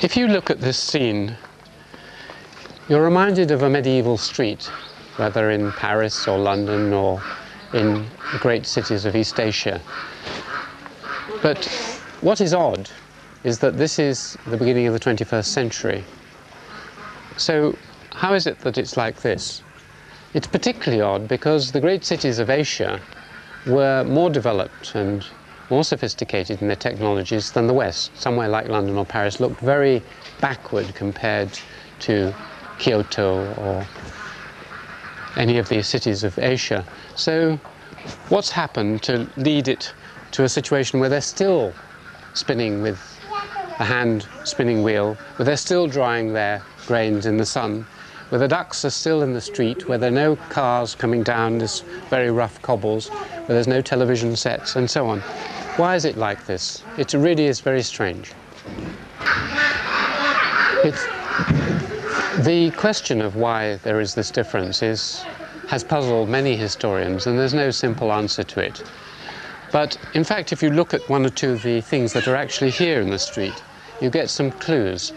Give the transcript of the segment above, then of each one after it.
If you look at this scene, you're reminded of a medieval street, whether in Paris or London or in the great cities of East Asia. But what is odd is that this is the beginning of the 21st century. So how is it that it's like this? It's particularly odd because the great cities of Asia were more developed and more sophisticated in their technologies than the West. Somewhere like London or Paris looked very backward compared to Kyoto or any of these cities of Asia. So what's happened to lead it to a situation where they're still spinning with a hand spinning wheel, where they're still drying their grains in the sun, where the ducks are still in the street, where there are no cars coming down this very rough cobbles, where there's no television sets and so on? Why is it like this? It really is very strange. The question of why there is this difference has puzzled many historians, and there's no simple answer to it. But in fact, if you look at one or two of the things that are actually here in the street, you get some clues.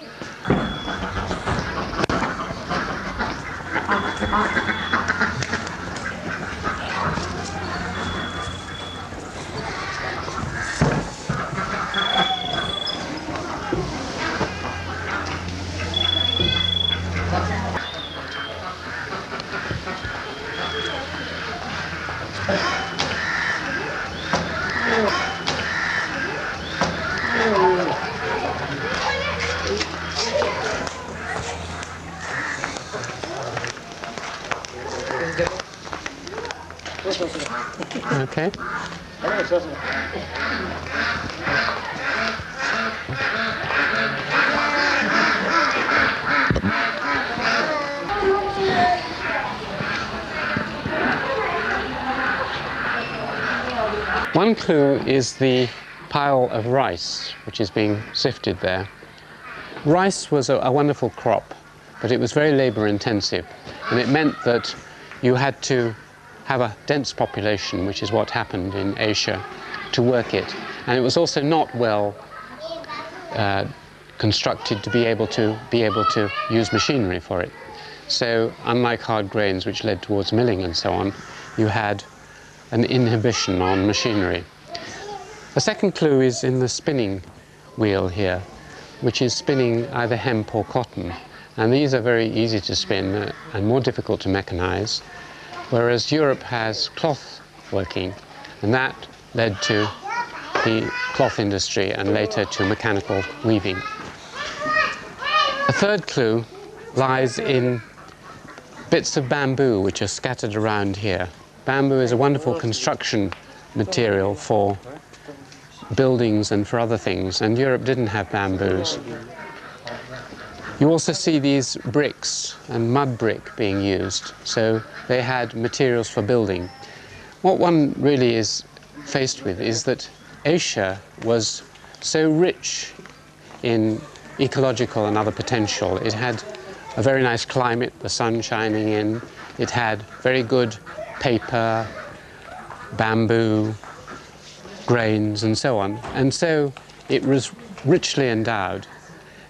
Okay. One clue is the pile of rice which is being sifted there. Rice was a wonderful crop, but it was very labor intensive, and it meant that you had to have a dense population, which is what happened in Asia, to work it. And it was also not well constructed to be able to use machinery for it. So unlike hard grains, which led towards milling and so on, you had an inhibition on machinery. The second clue is in the spinning wheel here, which is spinning either hemp or cotton. And these are very easy to spin and more difficult to mechanize, whereas Europe has cloth working, and that led to the cloth industry and later to mechanical weaving. A third clue lies in bits of bamboo which are scattered around here. Bamboo is a wonderful construction material for buildings and for other things, and Europe didn't have bamboos. You also see these bricks and mud brick being used, so they had materials for building. What one really is faced with is that Asia was so rich in ecological and other potential. It had a very nice climate, the sun shining in. It had very good paper, bamboo, grains and so on. And so it was richly endowed.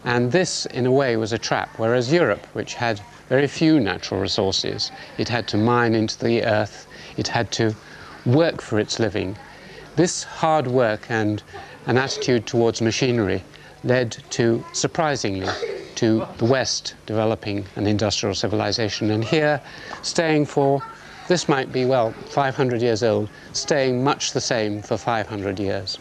And this, in a way, was a trap, whereas Europe, which had very few natural resources, it had to mine into the earth, it had to work for its living. This hard work and an attitude towards machinery led to, surprisingly, to the West developing an industrial civilization. And here, staying for, this might be, well, 500 years old, staying much the same for 500 years.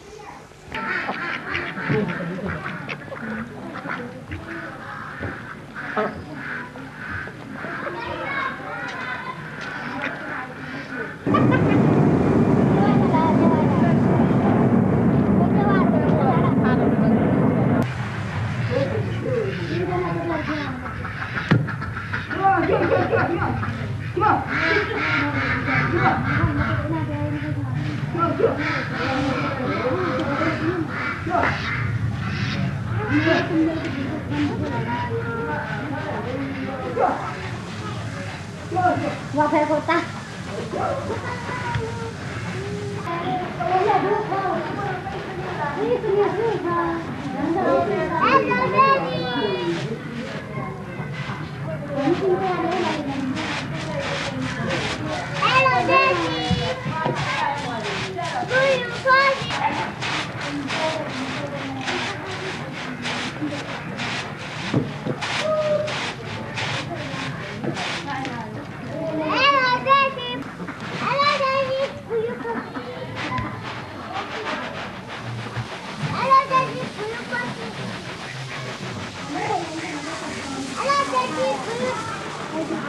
Vào phải cô ta. Hello, Daddy. Do you want Hello, Daddy. Hello, Daddy. Do you want Hello, Daddy. Do you want Hello, Daddy. Do you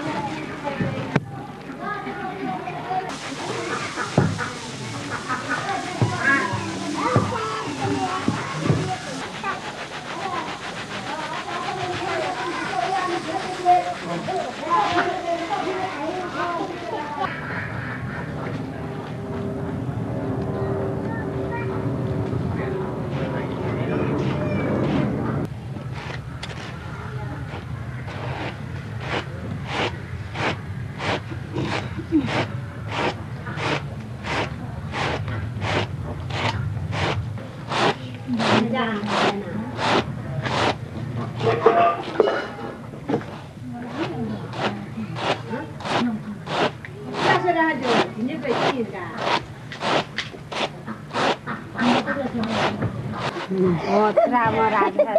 Oh, drama raja.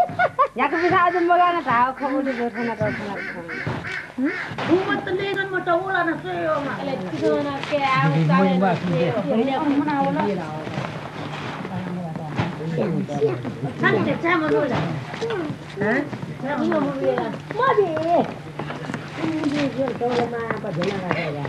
Ya bisa aja magana tahu kamu di sana tahu sana. Umat telingan mo tawula na sa'yo. Itu nak ke aku tahu. Ini aku mana wala. Saan ka mo nula? Ha? Saan mo nula? Madi. Ini dia tahu mana apa jalan ada.